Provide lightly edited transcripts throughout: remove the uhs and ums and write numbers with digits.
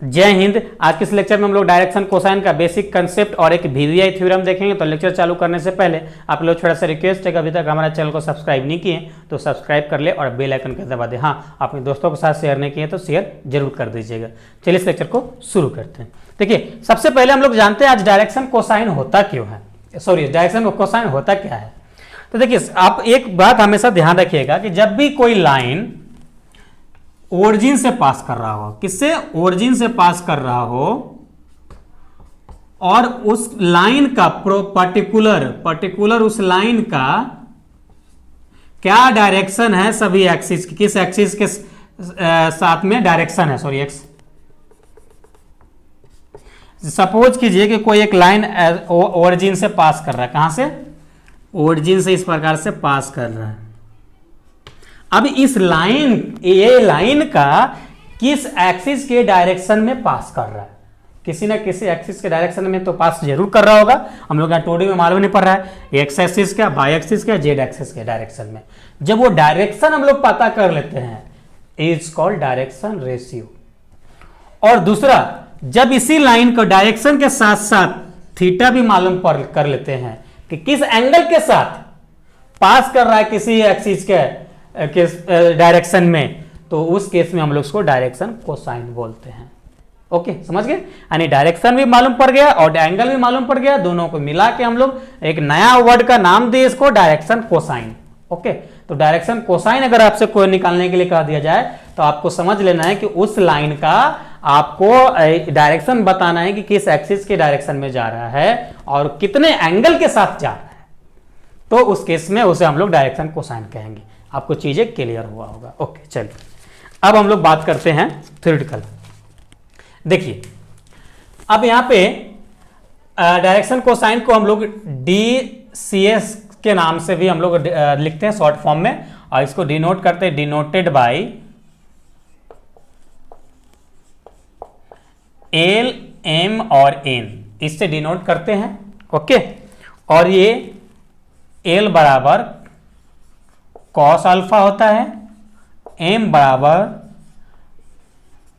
जय हिंद। आज के इस लेक्चर में हम लोग डायरेक्शन कोसाइन का बेसिक कंसेप्ट और एक वीवीआई थ्योरम देखेंगे। तो लेक्चर चालू करने से पहले आप लोग छोटा सा रिक्वेस्ट है कि अभी तक हमारा चैनल को सब्सक्राइब नहीं किए तो सब्सक्राइब कर ले और बेल आइकन को दबा दे। हाँ, अपने दोस्तों के साथ शेयर नहीं किए तो शेयर जरूर कर दीजिएगा। चलिए इस लेक्चर को शुरू करते हैं। देखिए, सबसे पहले हम लोग जानते हैं आज डायरेक्शन कोसाइन होता क्यों है, सॉरी डायरेक्शन कोसाइन होता क्या है। तो देखिए, आप एक बात हमेशा ध्यान रखिएगा कि जब भी कोई लाइन ओरिजिन से पास कर रहा हो, किससे, ओरिजिन से पास कर रहा हो, और उस लाइन का पर्टिकुलर उस लाइन का क्या डायरेक्शन है, सभी एक्सिस की, किस एक्सिस के साथ में डायरेक्शन है, सॉरी एक्स। सपोज कीजिए कि कोई एक लाइन ओरिजिन से पास कर रहा है, कहां से, ओरिजिन से इस प्रकार से पास कर रहा है। अब इस लाइन, ये लाइन का किस एक्सिस के डायरेक्शन में पास कर रहा है, किसी ना किसी एक्सिस के डायरेक्शन में तो पास जरूर कर रहा होगा। हम लोग यहाँ टोडी में मालूम नहीं पड़ रहा है एक्स एक्सिस का, वाई एक्सिस का, जेड एक्सिस के डायरेक्शन में। जब वो डायरेक्शन हम लोग पता कर लेते हैं, इज कॉल्ड डायरेक्शन रेशियो। और दूसरा, जब इसी लाइन को डायरेक्शन के साथ साथ थीटा भी मालूम कर लेते हैं कि किस एंगल के साथ पास कर रहा है किसी एक्सिस के किस डायरेक्शन में, तो उस केस में हम लोग उसको डायरेक्शन कोसाइन बोलते हैं। ओके, समझ गए। यानी डायरेक्शन भी मालूम पड़ गया और एंगल भी मालूम पड़ गया, दोनों को मिला के हम लोग एक नया वर्ड का नाम दिए इसको, डायरेक्शन कोसाइन। ओके, तो डायरेक्शन कोसाइन अगर आपसे कोई निकालने के लिए कह दिया जाए तो आपको समझ लेना है कि उस लाइन का आपको डायरेक्शन बताना है कि किस एक्सिस के डायरेक्शन में जा रहा है और कितने एंगल के साथ जा रहा है। तो उस केस में उसे हम लोग डायरेक्शन कोसाइन कहेंगे। आपको चीजें क्लियर हुआ होगा। ओके, चलिए अब हम लोग बात करते हैं थ्योरेटिकल। देखिए, अब यहां पे डायरेक्शन कोसाइन को हम लोग DCS के नाम से भी हम लोग लिखते हैं शॉर्ट फॉर्म में, और इसको डिनोट करते हैं, डिनोटेड बाय L, M और N, इससे डिनोट करते हैं। ओके, और ये L बराबर कॉस अल्फा होता है, M बराबर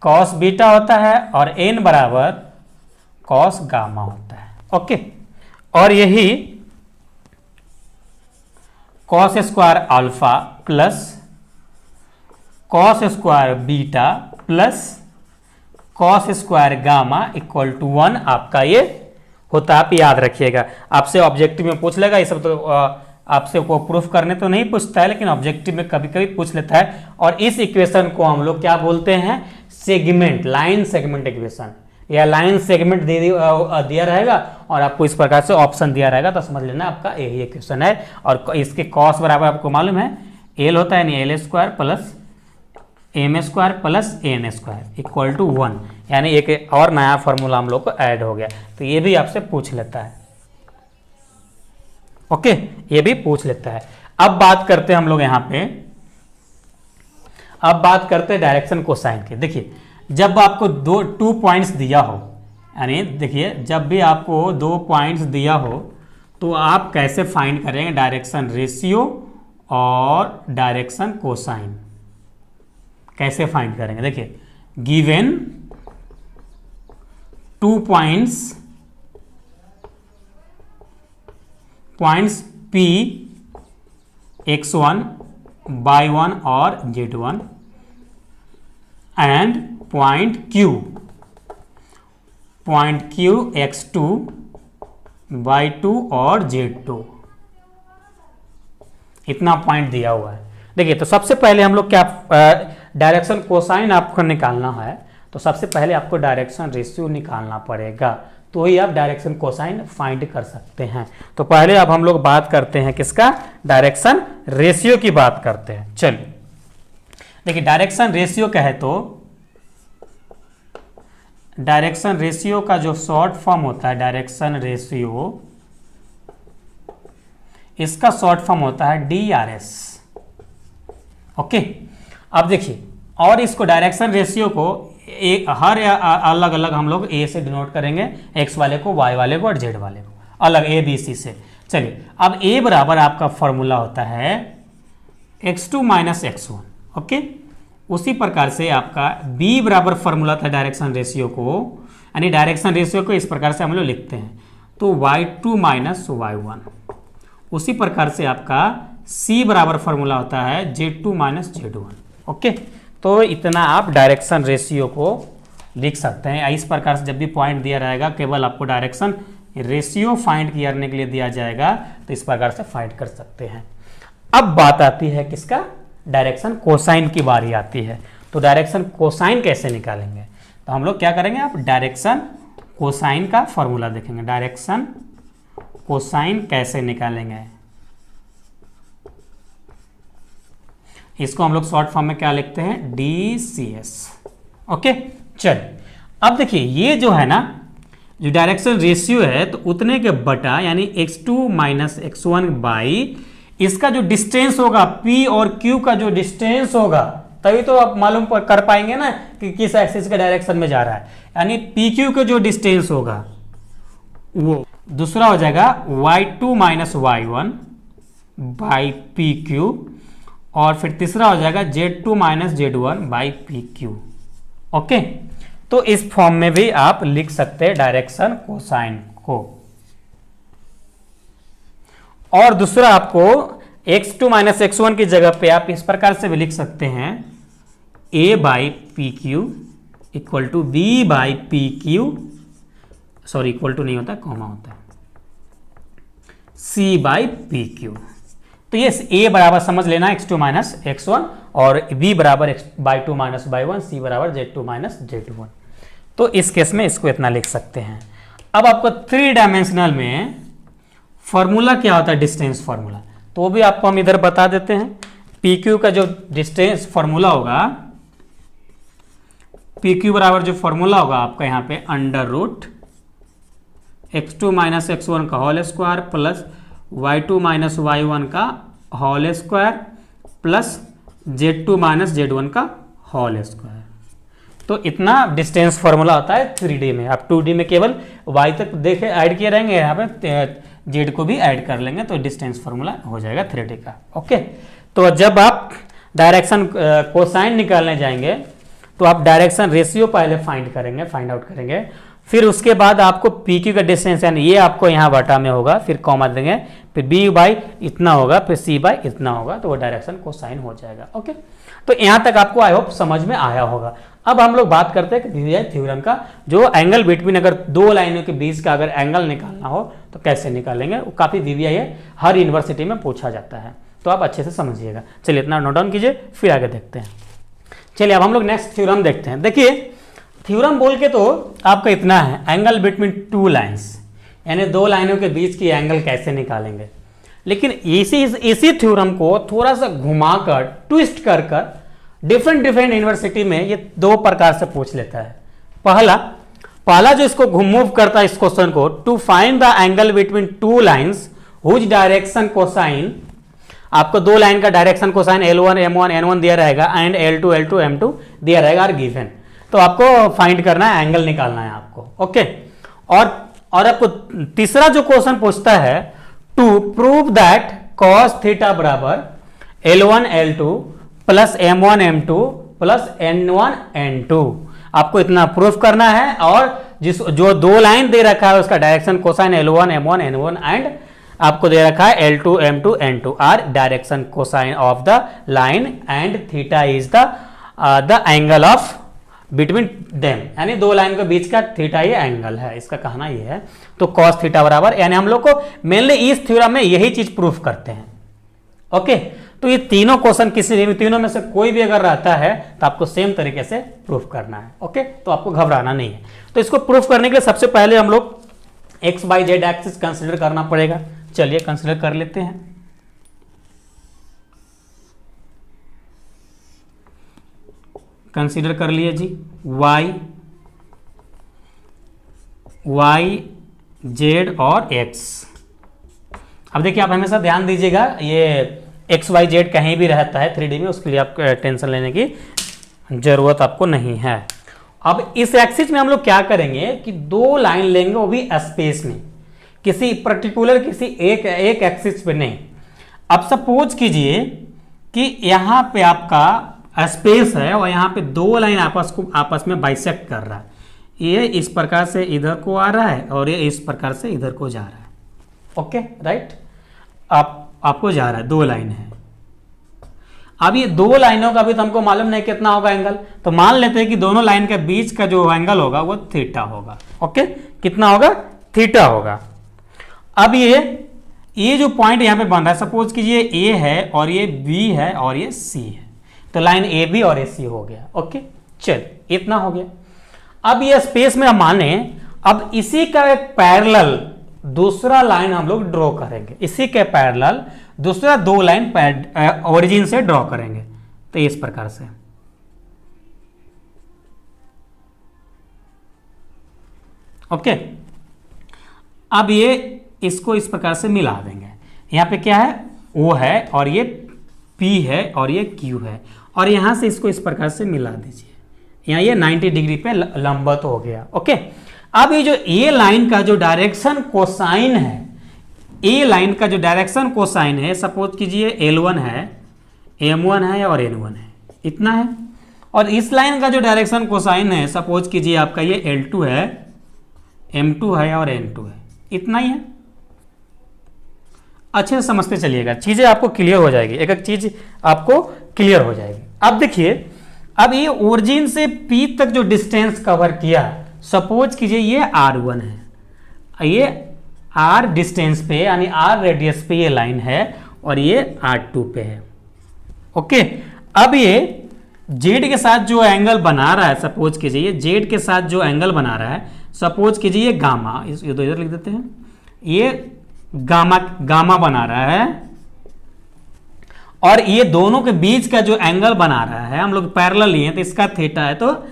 कॉस बीटा होता है और N बराबर कॉस गामा होता है। ओके, और यही cos square alpha plus cos square beta plus cos square gamma equal to 1 आपका ये होता है। आप याद रखिएगा, आपसे ऑब्जेक्टिव में पूछ लेगा। ये सब तो आपसे को प्रूफ करने तो नहीं पूछता है, लेकिन ऑब्जेक्टिव में कभी कभी पूछ लेता है। और इस इक्वेशन को हम लोग क्या बोलते हैं, सेगमेंट, लाइन सेगमेंट इक्वेशन, या लाइन सेगमेंट दिया रहेगा और आपको इस प्रकार से ऑप्शन दिया रहेगा तो समझ लेना आपका यही इक्वेशन है। और इसके कॉस बराबर आपको मालूम है एल होता है, यानी L square plus M square plus N square equal to 1, यानी एक और नया फॉर्मूला हम लोग को ऐड हो गया। तो ये भी आपसे पूछ लेता है। ओके, ये भी पूछ लेता है। अब बात करते हैं हम लोग यहां पे, अब बात करते हैं डायरेक्शन कोसाइन की। देखिए, जब आपको 2 पॉइंट्स दिया हो, यानी देखिए जब भी आपको 2 पॉइंट्स दिया हो तो आप कैसे फाइंड करेंगे डायरेक्शन रेशियो और डायरेक्शन कोसाइन, कैसे फाइंड करेंगे। देखिए, given 2 points P x1, y1 और z1 and point Q x2, y2 और z2, इतना पॉइंट दिया हुआ है। देखिए, तो सबसे पहले हम लोग क्या, डायरेक्शन कोसाइन आपको निकालना है तो सबसे पहले आपको डायरेक्शन रेशियो निकालना पड़ेगा, तो ही आप डायरेक्शन कोसाइन फाइंड कर सकते हैं। तो पहले अब हम लोग बात करते हैं किसका, डायरेक्शन रेशियो की बात करते हैं। चलिए, देखिए डायरेक्शन रेशियो कहे तो डायरेक्शन रेशियो का जो शॉर्ट फॉर्म होता है, डायरेक्शन रेशियो, इसका शॉर्ट फॉर्म होता है DRS। ओके, अब देखिए, और इसको डायरेक्शन रेशियो को हर अलग अलग हम लोग A से डिनोट करेंगे, X वाले को, Y वाले को और Z वाले को अलग ABC से। चलिए, अब A बराबर आपका फॉर्मूला होता है x2 माइनस x1। ओके, उसी प्रकार से आपका b बराबर फॉर्मूला था डायरेक्शन रेशियो को, यानी डायरेक्शन रेशियो को इस प्रकार से हम लोग लिखते हैं, तो y2 माइनस y1। उसी प्रकार से आपका c बराबर फॉर्मूला होता है z2 माइनस z1। ओके, तो इतना आप डायरेक्शन रेशियो को लिख सकते हैं। इस प्रकार से जब भी पॉइंट दिया रहेगा, केवल आपको डायरेक्शन रेशियो फाइंड करने के लिए दिया जाएगा, तो इस प्रकार से फाइंड कर सकते हैं। अब बात आती है किसका, डायरेक्शन कोसाइन की बारी आती है। तो डायरेक्शन कोसाइन कैसे निकालेंगे, तो हम लोग क्या करेंगे, आप डायरेक्शन कोसाइन का फॉर्मूला देखेंगे। डायरेक्शन कोसाइन कैसे निकालेंगे, इसको हम लोग शॉर्ट फॉर्म में क्या लिखते हैं, DCS। ओके, चलिए अब देखिए ये जो है ना, जो डायरेक्शन रेशियो है, तो उतने के बटा यानी x2 माइनस x1 बाई इसका जो डिस्टेंस होगा P और Q का जो डिस्टेंस होगा, तभी तो आप मालूम कर पाएंगे ना कि किस एक्सिस के डायरेक्शन में जा रहा है। यानी PQ का जो डिस्टेंस होगा वो दूसरा हो जाएगा y2 minus y1 by PQ, और फिर तीसरा हो जाएगा z2 minus z1 by PQ। Okay, तो इस फॉर्म में भी आप लिख सकते हैं डायरेक्शन कोसाइन को। और दूसरा आपको x2 माइनस x1 की जगह पे आप इस प्रकार से भी लिख सकते हैं, a by p q equal to b by p q, sorry equal to नहीं होता, कॉमा होता है, c बाई पी क्यू। तो ये a बराबर समझ लेना x2 माइनस x1, और b बराबर बाई 2 माइनस बाई 1, c बराबर z2 माइनस z1। तो इस केस में इसको इतना लिख सकते हैं। अब आपको 3 डायमेंशनल में फॉर्मूला क्या होता है, डिस्टेंस फॉर्मूला, तो वो भी आपको हम इधर बता देते हैं। पी क्यू का जो डिस्टेंस फॉर्मूला होगा, पी क्यू बराबर जो फॉर्मूला होगा आपका यहाँ पे under root x2 minus x1 का whole square plus y2 minus y1 का whole square plus z2 minus z1 का होल स्क्वायर। तो इतना डिस्टेंस फॉर्मूला होता है 3D में। आप 2D में केवल y तक देखे ऐड किए रहेंगे, यहाँ पे z को भी ऐड कर लेंगे, तो डिस्टेंस फॉर्मूला हो जाएगा 3D का। ओके, तो जब आप डायरेक्शन कोसाइन निकालने जाएंगे तो आप डायरेक्शन रेशियो पहले फाइंड आउट करेंगे, फिर उसके बाद आपको पी क्यू का डिस्टेंस यानी ये आपको यहाँ बटा में होगा, फिर कॉमा देंगे, फिर बी बाई इतना होगा, फिर सी बाई इतना होगा, तो वो डायरेक्शन कोसाइन हो जाएगा। ओके, तो यहाँ तक आपको आई होप समझ में आया होगा। अब हम लोग बात करते हैं वीवीआई थ्योरम का, जो एंगल बिटवीन, अगर दो लाइनों के बीच का अगर एंगल निकालना हो तो कैसे निकालेंगे, वो काफ़ी वीवीआई है, हर यूनिवर्सिटी में पूछा जाता है, तो आप अच्छे से समझिएगा। चलिए इतना नोट डाउन कीजिए, फिर आगे देखते हैं। चलिए अब हम लोग नेक्स्ट थ्योरम देखते हैं। देखिए थ्योरम बोल के तो आपका इतना है, एंगल बिटवीन टू लाइन्स, यानी दो लाइनों के बीच की एंगल कैसे निकालेंगे। लेकिन इसी थ्योरम को थोड़ा सा घुमाकर, ट्विस्ट कर कर डिफरेंट यूनिवर्सिटी में ये दो प्रकार से पूछ लेता है। पहला जो इसको मूव करता है इस क्वेश्चन को, to find the angle between two lines whose direction cosine, आपको दो लाइन का direction cosine L1 M1 N1 दिया रहेगा एंड L2 L2 M2 दिया रहेगा और गिवन, तो आपको फाइंड करना है, एंगल निकालना है आपको। ओके, और आपको तीसरा जो क्वेश्चन पूछता है, to prove that cos theta बराबर L1 L2 plus M1 M2 plus N1 N2, आपको इतना प्रूफ करना है। और जो दो लाइन दे रखा है उसका direction cosine L1 M1 N1 and आपको दे रखा है L2 M2 N2 are direction cosine of the line and theta is the angle of between them, यानी दो लाइन के बीच का थीटा ये एंगल है, इसका कहना ये है। तो cos थीटा बराबर, यानी हम लोग को मेनली इस थ्योरम में यही चीज प्रूफ करते हैं। ओके, तो ये तीनों क्वेश्चन किसी भी तीनों में से कोई भी अगर रहता है तो आपको सेम तरीके से प्रूफ करना है। ओके, तो आपको घबराना नहीं है। तो इसको प्रूफ करने के लिए सबसे पहले हम लोग x by Z axis consider करना पड़ेगा। चलिए कंसिडर कर लेते हैं। कंसीडर कर लिए जी, वाई जेड और एक्स। अब देखिए आप हमेशा ध्यान दीजिएगा, ये एक्स वाई जेड कहीं भी रहता है 3D में, उसके लिए आप टेंशन लेने की जरूरत आपको नहीं है। अब इस एक्सिस में हम लोग क्या करेंगे कि दो लाइन लेंगे, वो भी स्पेस में, किसी पर्टिकुलर किसी एक एक्सिस पे नहीं। अब सपोज कीजिए कि यहाँ पे आपका स्पेस है और यहाँ पे दो लाइन आपस में बाइसेक्ट कर रहा है। ये इस प्रकार से इधर को आ रहा है और ये इस प्रकार से इधर को जा रहा है। ओके राइट, आपको जा रहा है, दो लाइन है। अब ये दो लाइनों का भी तो हमको मालूम नहीं कितना होगा एंगल, तो मान लेते हैं कि दोनों लाइन के बीच का जो एंगल होगा वो थीटा होगा। ओके, कितना होगा? थीटा होगा। अब ये जो पॉइंट यहाँ पे बन रहा है, सपोज कीजिए ए है और ये बी है और ये सी है, तो लाइन ए बी और ए सी हो गया। ओके, चल इतना हो गया। अब ये स्पेस में हम माने, अब इसी का एक पैरेलल दूसरा लाइन हम लोग ड्रॉ करेंगे, इसी के पैरेलल दूसरा दो लाइन ओरिजिन से ड्रॉ करेंगे, तो इस प्रकार से। ओके, अब ये इसको इस प्रकार से मिला देंगे। यहां पे क्या है? ओ है और ये पी है और ये क्यू है, और यहां से इसको इस प्रकार से मिला दीजिए। यहाँ ये 90 डिग्री पे लंबवत हो गया। ओके, अब ये जो ए लाइन का जो डायरेक्शन कोसाइन है, ए लाइन का जो डायरेक्शन कोसाइन है, सपोज कीजिए L1 है, M1 है और N1 है, इतना है। और इस लाइन का जो डायरेक्शन कोसाइन है, सपोज कीजिए आपका ये L2 है, M2 है और N2 है, इतना ही है। अच्छे से समझते चलिएगा, चीजें आपको क्लियर हो जाएगी, एक एक चीज आपको क्लियर हो जाएगी। अब देखिए, अब ये ओरिजिन से P तक जो डिस्टेंस कवर किया, सपोज कीजिए ये R1 है, ये R डिस्टेंस पे यानी R रेडियस पे ये लाइन है और ये R2 पे है। ओके, अब ये Z के साथ जो एंगल बना रहा है, सपोज कीजिए ये Z के साथ जो एंगल बना रहा है, सपोज कीजिए ये गामा, ये तो इधर लिख देते हैं, ये गामा बना रहा है, और ये दोनों के बीच का जो एंगल बना रहा है, हम लोग पैरेलल लिए तो इसका थीटा है, तो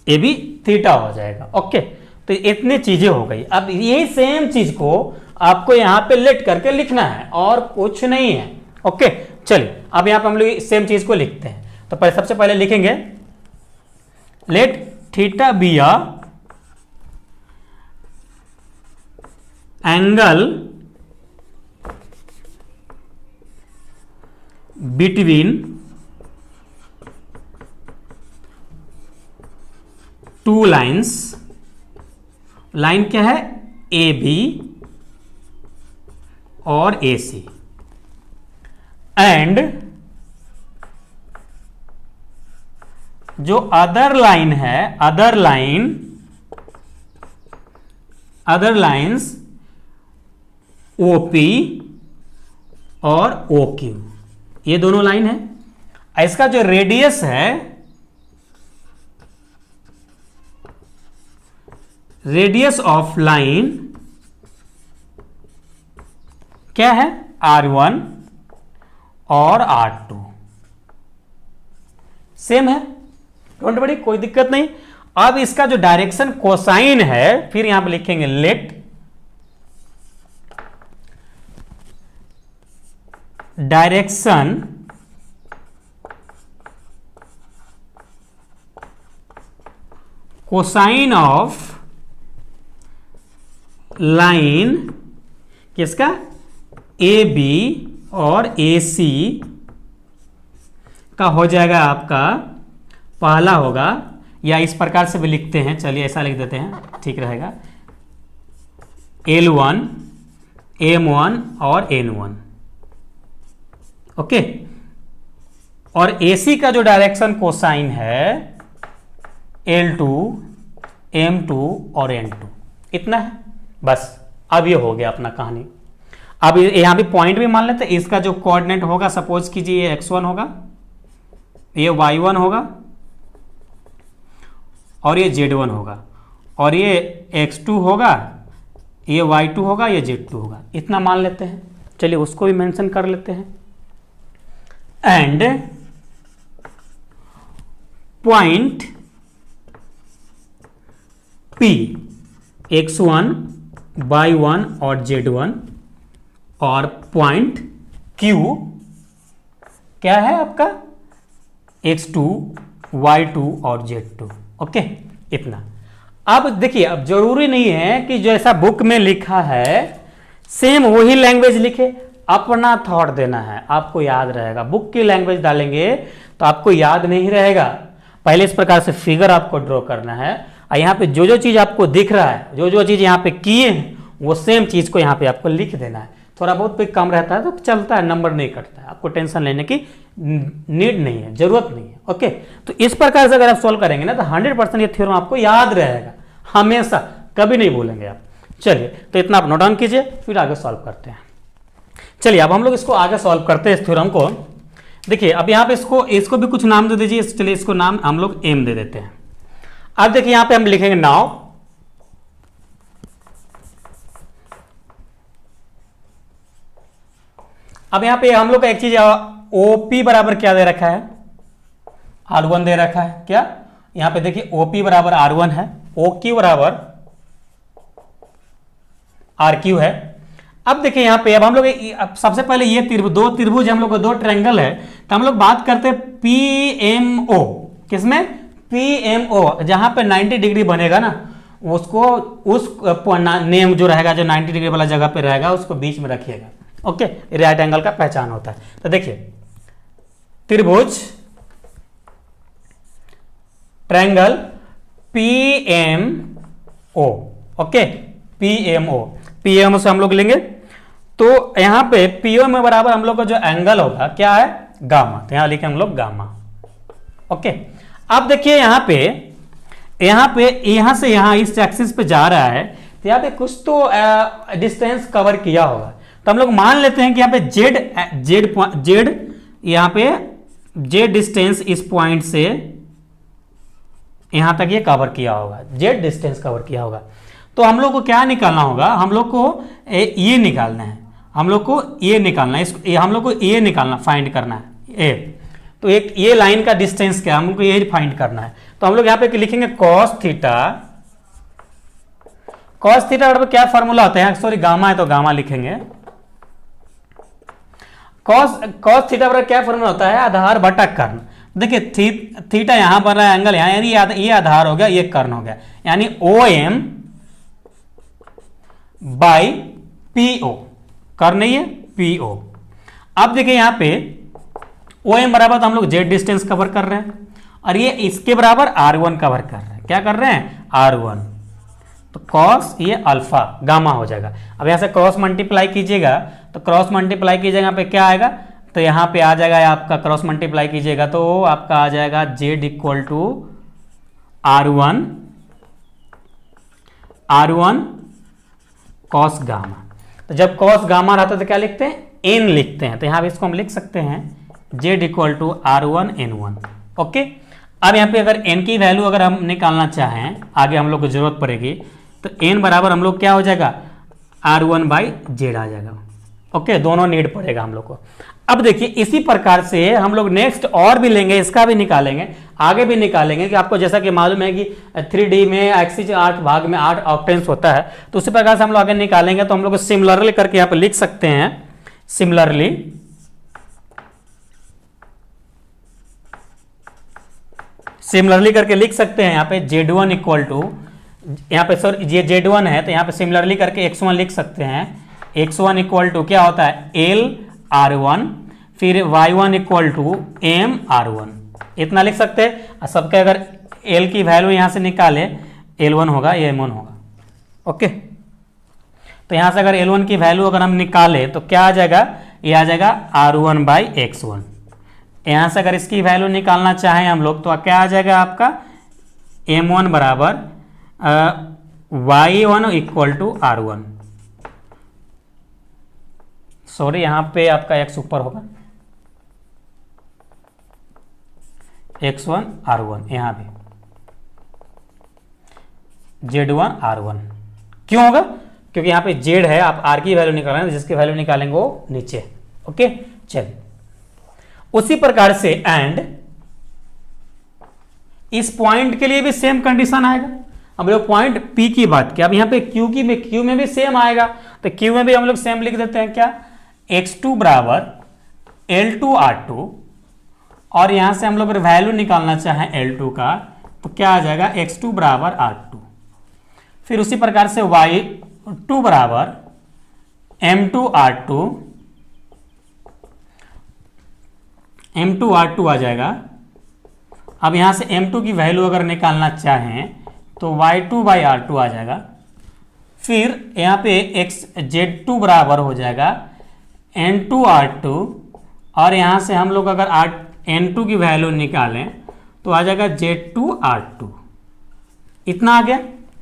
ये भी थीटा हो जाएगा। ओके, तो इतनी चीजें हो गई। अब यही सेम चीज को आपको यहां पे लेट करके लिखना है और कुछ नहीं है। ओके, चलिए अब यहां पे हम लोग सेम चीज को लिखते हैं। तो सबसे पहले लिखेंगे let theta be a angle between two lines. Line क्या है? ए बी और ए सी, एंड जो अदर लाइन है, अदर लाइन्स OP और OQ, ये दोनों लाइन है। इसका जो रेडियस है, रेडियस ऑफ लाइन क्या है? R1 और R2 सेम है, डोंट वरी, कोई दिक्कत नहीं। अब इसका जो डायरेक्शन कोसाइन है, फिर यहां पे लिखेंगे let direction cosine of line किसका? ए बी और ए सी का हो जाएगा आपका, पहला होगा, या इस प्रकार से भी लिखते हैं, चलिए ऐसा लिख देते हैं, ठीक रहेगा, L1 M1 और N1। ओके, और AC का जो डायरेक्शन कोसाइन है L2 M2 और N2, इतना है बस। अब ये हो गया अपना कहानी। अब यहां भी पॉइंट भी मान लेते हैं, इसका जो कोऑर्डिनेट होगा, सपोज कीजिए ये x1 होगा, ये y1 होगा और ये z1 होगा, और ये x2 होगा, ये y2 होगा, ये z2 होगा, इतना मान लेते हैं। चलिए उसको भी मेंशन कर लेते हैं। And point P x1 y1 और z1, और पॉइंट Q क्या है आपका? x2 y2 और z2। ओके, इतना। अब देखिए, अब जरूरी नहीं है कि जैसा बुक में लिखा है सेम वही लैंग्वेज लिखे, अपना थॉट देना है, आपको याद रहेगा। बुक की लैंग्वेज डालेंगे तो आपको याद नहीं रहेगा। पहले इस प्रकार से फिगर आपको ड्रॉ करना है, और यहाँ पे जो जो चीज़ आपको दिख रहा है, जो जो चीज़ यहाँ पे किए हैं, वो सेम चीज़ को यहाँ पे आपको लिख देना है। थोड़ा बहुत पे कम रहता है तो चलता है, नंबर नहीं कटता है, आपको टेंशन लेने की नीड नहीं है, जरूरत नहीं है। ओके, तो इस प्रकार से अगर आप सॉल्व करेंगे ना तो 100% ये थ्योरम आपको याद रहेगा, हमेशा, कभी नहीं भूलेंगे आप। चलिए, तो इतना आप नोट डाउन कीजिए, फिर आगे सॉल्व करते हैं। चलिए, अब हम लोग इसको आगे सॉल्व करते हैं, इस थ्योरम को। देखिए, अब यहाँ पे इसको भी कुछ नाम दे दीजिए। चलिए, इसको नाम हम लोग एम दे देते हैं। अब देखिए, यहाँ पे हम लिखेंगे नाउ अब यहाँ पे हम लोग का एक चीज ओपी बराबर क्या दे रखा है, R1 दे रखा है। क्या यहाँ पे देखिए, ओपी बराबर R1 है, OQ बराबर RQ है। अब देखिए यहाँ पे, अब हम लोग सबसे पहले ये दो त्रिभुज हम लोग को, दो ट्रायंगल है, तो हम लोग बात करते हैं PMO। किसमें? PMO, जहां पे 90 डिग्री बनेगा ना, उसको उस नेम जो रहेगा, जो 90 डिग्री वाला जगह पे रहेगा, उसको बीच में रखिएगा। ओके, राइट एंगल का पहचान होता है। तो देखिए, त्रिभुज ट्रायंगल PMO। ओके, PMO से हम लोग लेंगे, तो यहां पे PO में बराबर हम लोग का जो एंगल होगा क्या है, गामा। तो यहां लिखे हम लोग गामा। ओके, अब देखिए यहां से यहां इस एक्सिस पे जा रहा है, तो यहां पे कुछ तो डिस्टेंस कवर किया होगा। तो हम लोग मान लेते हैं कि यहाँ पे जेड यहाँ पे जेड डिस्टेंस इस पॉइंट से यहां तक ये कवर किया होगा, जेड डिस्टेंस कवर किया होगा। तो हम लोग को क्या निकालना होगा, हम लोग को ये निकालना है, हम लोग को ये निकालना है, हम लोग को ये निकालना, फाइंड करना है। तो एक ये लाइन का डिस्टेंस क्या, हम लोग को ये फाइंड करना है। तो हम लोग यहाँ पे लिखेंगे कॉस थीटा क्या फॉर्मूला होता है, सॉरी गामा है तो गामा लिखेंगे। कॉस थीटा बराबर क्या फॉर्मूला होता है, आधार बटा कर्ण। देखिए, थीटा यहां पर है, एंगल यहां, यानी ये आधार हो गया, ये कर्ण हो गया, यानी OM बाई PO, कर्ण नहीं है, PO। अब देखिए यहां पे OM बराबर तो हम लोग जेड डिस्टेंस कवर कर रहे हैं, और ये इसके बराबर R1 कवर कर रहे हैं। क्या कर रहे हैं, R1। तो कॉस ये अल्फा गामा हो जाएगा। अब यहां से क्रॉस मल्टीप्लाई कीजिएगा, तो क्रॉस मल्टीप्लाई कीजिएगा, यहाँ पे क्या आएगा, तो यहाँ पे आ जाएगा आपका, क्रॉस मल्टीप्लाई कीजिएगा तो आपका आ जाएगा z equal to R1 cos gamma. तो जब कॉस गामा रहता है तो क्या लिखते हैं, एन लिखते हैं। तो यहाँ पे इसको हम लिख सकते हैं Z equal to R1 N1। Okay, अब यहाँ पे अगर n की वैल्यू अगर हम निकालना चाहें, आगे हम लोग को जरूरत पड़ेगी, तो n बराबर हम लोग क्या हो जाएगा, R1 बाई जेड आ जाएगा। ओके, दोनों नीड पड़ेगा हम लोग को। अब देखिए, इसी प्रकार से हम लोग नेक्स्ट और भी लेंगे, इसका भी निकालेंगे, आगे भी निकालेंगे, कि आपको जैसा कि मालूम है कि 3D में एक्सिस 8 भाग में 8 ऑक्टेंस होता है, तो उसी प्रकार से हम लोग आगे निकालेंगे। तो हम लोग सिमिलरली करके यहाँ पे लिख सकते हैं, सिमिलरली करके लिख सकते हैं यहाँ पे Z1 इक्वल टू, यहाँ पे सर ये Z1 है, तो यहाँ पे सिमिलरली करके X1 लिख सकते हैं। X1 इक्वल टू क्या होता है, L R1, फिर Y1 equal to M R1, इतना लिख सकते हैं। सबके अगर L की वैल्यू यहाँ से निकाले, L1 होगा, ये M1 होगा। ओके, तो यहाँ से अगर L1 की वैल्यू अगर हम निकाले तो क्या आ जाएगा, ये आ जाएगा R1 बाई X1। यहाँ से अगर इसकी वैल्यू निकालना चाहें हम लोग, तो क्या आ जाएगा आपका, M1 बराबर Y1 equal to R1, sorry यहाँ पे आपका X ऊपर होगा, X1 R1, यहाँ भी Z1 R1। क्यों होगा, क्योंकि यहाँ पे Z है, आप R की वैल्यू निकाल रहे हैं, जिसकी वैल्यू निकालेंगे वो नीचे। ओके, चलिए, उसी प्रकार से एंड इस पॉइंट के लिए भी सेम कंडीशन आएगा। अब लोग पॉइंट P की बात किया, अब यहाँ पे Q में भी सेम आएगा, तो Q में भी हम लोग सेम लिख देते हैं, क्या, X2 बराबर L2 R2, और यहां से हम लोग अगर वैल्यू निकालना चाहें L2 का, तो क्या आ जाएगा, X2 बराबर R2। फिर उसी प्रकार से Y2 बराबर M2 R2, M2R2 आ जाएगा। अब यहाँ से M2 की वैल्यू अगर निकालना चाहें तो Y2/R2 आ जाएगा। फिर यहाँ पे Z2 बराबर हो जाएगा N2R2, और यहाँ से हम लोग अगर N2 की वैल्यू निकालें तो आ जाएगा Z2R2। इतना आ गया।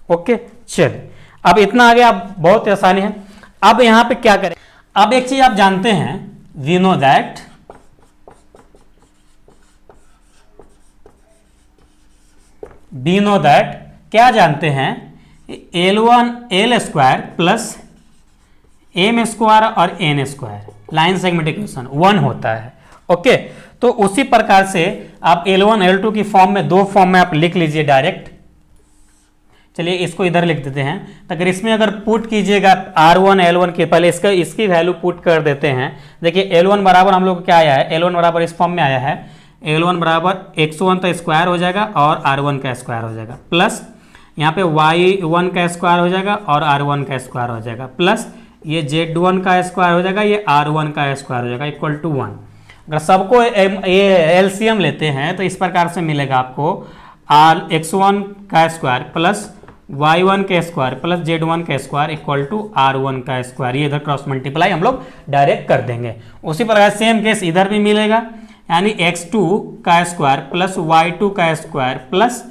ओके, चलिए अब इतना आ गया। अब बहुत आसानी है। अब यहाँ पे क्या करें, अब एक चीज आप जानते हैं, वी नो दैट क्या जानते हैं, L square plus M square और N square line segment equation 1 होता है। ओके, तो उसी प्रकार से आप L1 L2 की फॉर्म में, दो फॉर्म में आप लिख लीजिए डायरेक्ट। चलिए इसको इधर लिख देते हैं। तो अगर इसमें अगर पुट कीजिएगा R1 L1 के, पहले इसकी वैल्यू पुट कर देते हैं। देखिए L1 बराबर हम लोग क्या आया है, L1 बराबर इस फॉर्म में आया है, L1 बराबर x1 का स्क्वायर हो जाएगा और R1 का स्क्वायर हो जाएगा, प्लस यहाँ पे y1 का स्क्वायर हो जाएगा और R1 का स्क्वायर हो जाएगा, प्लस ये Z1 का स्क्वायर हो जाएगा, ये R1 का स्क्वायर हो जाएगा, इक्वल टू 1। अगर सबको ये LCM लेते हैं तो इस प्रकार से मिलेगा आपको x1 का स्क्वायर प्लस y1 का स्क्वायर प्लस Z1 का स्क्वायर इक्वल टू R1 का स्क्वायर। ये इधर क्रॉस मल्टीप्लाई हम लोग डायरेक्ट कर देंगे। उसी प्रकार सेम केस इधर भी मिलेगा, यानी x2 का स्क्वायर प्लस y2 का स्क्वायर प्लस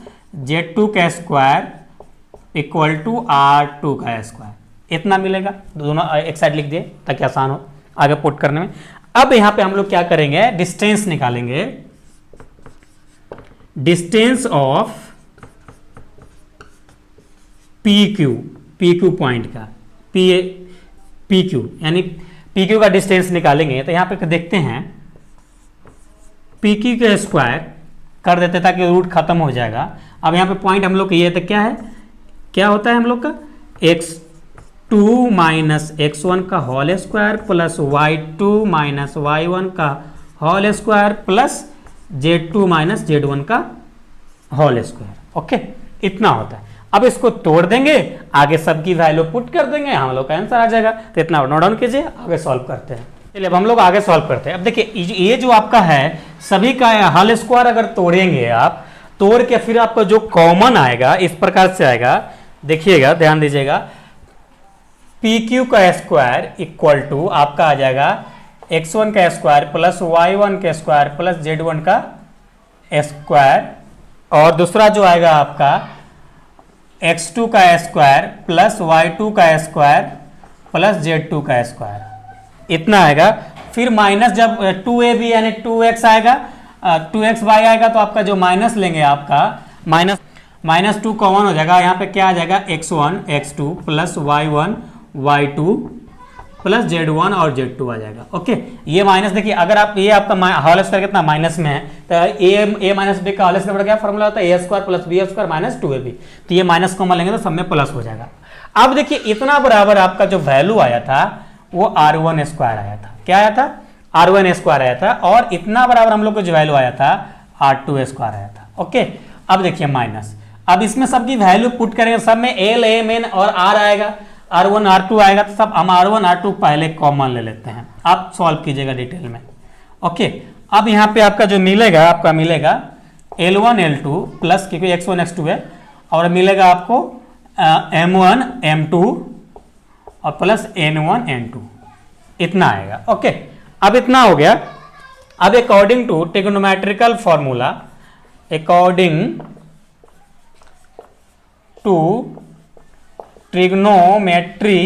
Z2 का स्क्वायर इक्वल टू R2 का स्क्वायर। इतना मिलेगा। दोनों एक साइड लिख दिए ताकि आसान हो आगे पुट करने में। अब यहां पे हम लोग क्या करेंगे, डिस्टेंस निकालेंगे। डिस्टेंस ऑफ PQ पॉइंट का, PQ यानी PQ का डिस्टेंस निकालेंगे। तो यहां पे देखते हैं PQ का स्क्वायर कर देते ताकि रूट खत्म हो जाएगा। अब यहाँ पे पॉइंट हम लोग का ये तो क्या है, क्या होता है हम लोग का x2 माइनस x1 का whole square plus y2 minus y1 का whole square plus Z2 minus Z1 का होल स्क्वायर। ओके, इतना होता है। अब इसको तोड़ देंगे, आगे सबकी वैल्यू पुट कर देंगे, हम लोग का आंसर आ जाएगा। तो इतना नोट डाउन कीजिए, आगे सॉल्व करते हैं। चलिए अब हम लोग आगे सॉल्व करते हैं। अब देखिए ये जो आपका है सभी का होल स्क्वायर अगर तोड़ेंगे आप, तोड़ के फिर आपका जो कॉमन आएगा इस प्रकार से आएगा। देखिएगा, ध्यान दीजिएगा, PQ का स्क्वायर इक्वल टू आपका आ जाएगा x1 का स्क्वायर प्लस y1 का स्क्वायर प्लस Z1 का स्क्वायर, और दूसरा जो आएगा आपका x2 का स्क्वायर प्लस y2 का स्क्वायर प्लस Z2 का स्क्वायर। इतना आएगा। फिर माइनस जब 2ab यानी 2x आएगा, 2xy आएगा तो आपका जो माइनस लेंगे आपका माइनस 2 कॉमन हो जाएगा। यहाँ पे क्या आ जाएगा x1 x2 plus y1 y2 plus Z1 और Z2 आ जाएगा। ओके, ये माइनस देखिए, अगर आप ये आपका होल स्क्वायर कितना माइनस में है तो a माइनस b का होल स्क्वायर क्या फॉर्मूला होता है, a square plus b square minus 2ab। तो ये माइनस कॉमन लेंगे तो सब में प्लस हो जाएगा। अब देखिए इतना बराबर आपका जो वैल्यू आया था वो R1 स्क्वायर आया था। क्या आया था, R1 स्क्वायर आया था, और इतना बराबर हम लोग को जो वैल्यू आया था R2 स्क्वायर आया था। ओके, अब देखिए माइनस, अब इसमें सबकी वैल्यू पुट करेंगे, सब में L M N और R आएगा, R1 R2 आएगा, तो सब हम R1 R2 पहले कॉमन ले लेते हैं। आप सॉल्व कीजिएगा डिटेल में। ओके, अब यहाँ पे आपका जो मिलेगा, आपका मिलेगा L1 L2 प्लस, क्योंकि x1 x2 है, और मिलेगा आपको M1 M2 और प्लस N1 N2। इतना आएगा। ओके, अब इतना हो गया। अब according to trigonometrical formula, according to trigonometry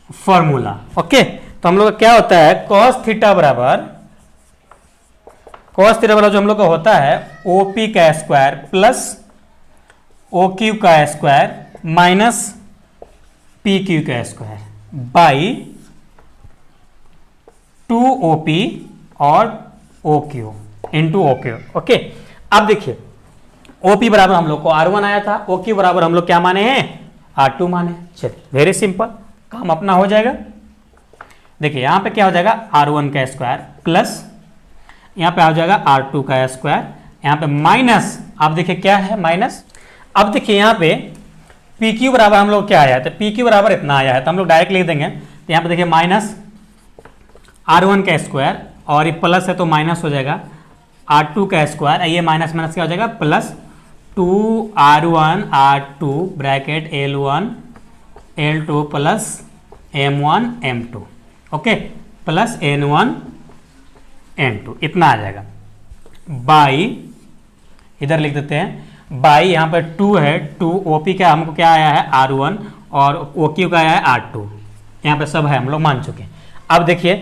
formula. Okay, तो हम लोग का क्या होता है, cos थीटा बराबर जो हम लोग का होता है OP का स्क्वायर प्लस OQ का स्क्वायर माइनस PQ का स्क्वायर बाई 2OP और OQ इंटू OQ। ओके, अब देखिए OP बराबर हम लोग को R1 आया था, OQ बराबर हम लोग क्या माने हैं, R2 माने। चलिए वेरी सिंपल, काम अपना हो जाएगा। देखिए यहां पे क्या हो जाएगा, R1 का स्क्वायर प्लस यहां पे आ जाएगा R2 का स्क्वायर, यहां पे माइनस, आप देखिए क्या है माइनस। अब देखिए यहां पे PQ बराबर हम लोग क्या आया है, तो PQ बराबर इतना आया है, तो हम लोग डायरेक्ट लिख देंगे। तो यहाँ पे देखिए माइनस R1 का स्क्वायर, और ये प्लस है तो माइनस हो जाएगा R2 का स्क्वायर, ये माइनस माइनस क्या हो जाएगा plus 2R1 R2 bracket L1 L2 plus M1 M2, okay, plus N1 N2, इतना आ जाएगा। बाई इधर लिख देते हैं, बाई यहाँ पर 2 है, 2 OP का हमको क्या आया है R1 और OQ का आया है R2, यहाँ पे सब है हम लोग मान चुके हैं। अब देखिए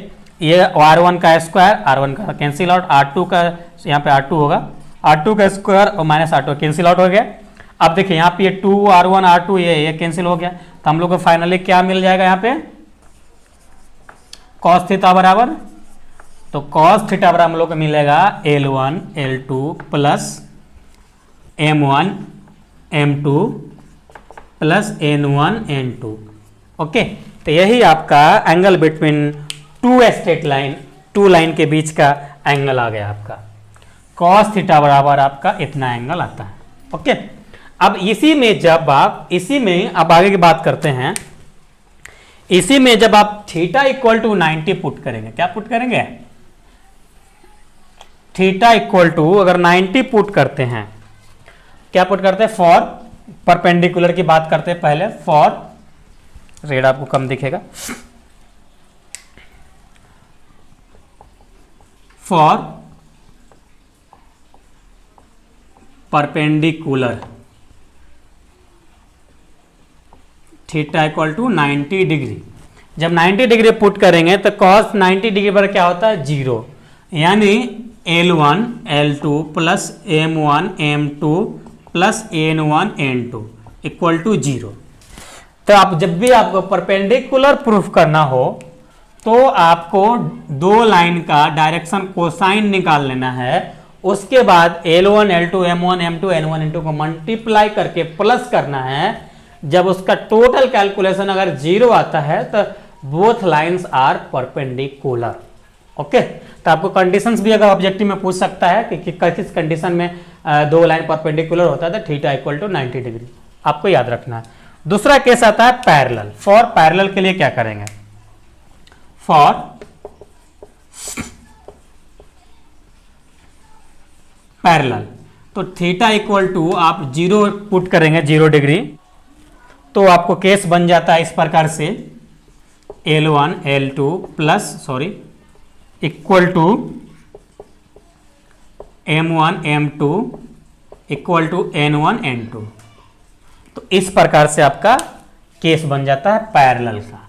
ये R1 का स्क्वायर, R1 का कैंसिल आउट, R2 का यहाँ पे R2 होगा, R2 का स्क्वायर और माइनस R2 कैंसिल आउट हो गया। अब देखिए यहाँ पे ये 2R1 R2 ये कैंसिल हो गया, तो हम लोग को फाइनली क्या मिल जाएगा यहाँ पे cos थीटा बराबर, तो cos थीटा बराबर हम लोग को मिलेगा L1 L2 plus M1 M2 plus N1 N2, okay. तो यही आपका angle between two straight line, two line के बीच का एंगल आ गया आपका, cos थीटा बराबर आपका इतना एंगल आता है, ओके। अब इसी में जब आप अब आगे की बात करते हैं, इसी में जब आप थीटा इक्वल टू 90 पुट करेंगे, क्या पुट करेंगे, थीटा इक्वल टू अगर 90 पुट करते हैं, क्या पुट करते हैं, फॉर परपेंडिकुलर की बात करते हैं पहले, फॉर रेड आपको कम दिखेगा, for perpendicular theta equal to 90 degree, जब 90 डिग्री पुट करेंगे तो cos 90 डिग्री पर क्या होता है 0, यानी L1 L2 plus M1 M2 plus N1 N2 equal to 0। तो आप जब भी आपको परपेंडिकुलर प्रूफ करना हो तो आपको दो लाइन का डायरेक्शन कोसाइन निकाल लेना है, उसके बाद L1 L2 M1 M2 N1 N2 को मल्टीप्लाई करके प्लस करना है। जब उसका टोटल कैलकुलेशन अगर 0 आता है तो both lines are perpendicular, okay. तो आपको कंडीशंस भी अगर ऑब्जेक्टिव में पूछ सकता है कि किस कंडीशन में दो लाइन परपेंडिकुलर होता है तो थीटा इक्वल टू 90 डिग्री, आपको याद रखना है। दूसरा केस आता है पैरेलल। फॉर पैरेलल के लिए क्या करेंगे, फॉर पैरेलल तो थीटा इक्वल टू आप 0 पुट करेंगे 0 डिग्री, तो आपको केस बन जाता है इस प्रकार से L1 L2 plus equal to M1 M2 equal to N1 N2। तो इस प्रकार से आपका केस बन जाता है पैरेलल का।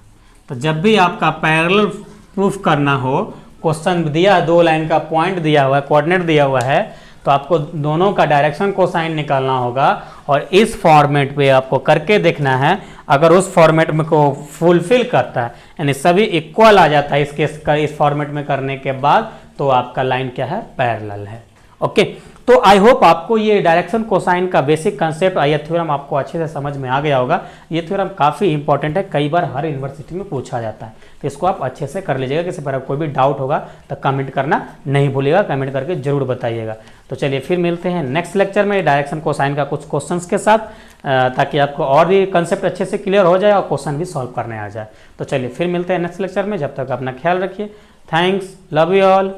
तो जब भी आपका पैरेलल प्रूफ करना हो, क्वेश्चन दिया दो लाइन का पॉइंट दिया हुआ है, कोऑर्डिनेट दिया हुआ है, तो आपको दोनों का डायरेक्शन कोसाइन निकालना होगा और इस फॉर्मेट पे आपको करके देखना है। अगर उस फॉर्मेट में को फुलफिल करता है यानी सभी इक्वल आ जाता है इस केस का, इस फॉर्मेट में करने के बाद, तो आपका लाइन क्या है, पैरेलल है, ओके। तो आई होप आपको ये डायरेक्शन कोसाइन का बेसिक कंसेप्ट, ये थ्योरम आपको अच्छे से समझ में आ गया होगा। ये थ्योरम काफ़ी इंपॉर्टेंट है, कई बार हर यूनिवर्सिटी में पूछा जाता है, तो इसको आप अच्छे से कर लीजिएगा। किसी पर कोई भी डाउट होगा तो कमेंट करना नहीं भूलिएगा, कमेंट करके जरूर बताइएगा। तो चलिए फिर मिलते हैं नेक्स्ट लेक्चर में डायरेक्शन कोसाइन का कुछ क्वेश्चंस के साथ, ताकि आपको और भी कंसेप्ट अच्छे से क्लियर हो जाए और क्वेश्चन भी सॉल्व करने आ जाए। तो चलिए फिर मिलते हैं नेक्स्ट लेक्चर में, जब तक अपना ख्याल रखिए। Thanks, love you all.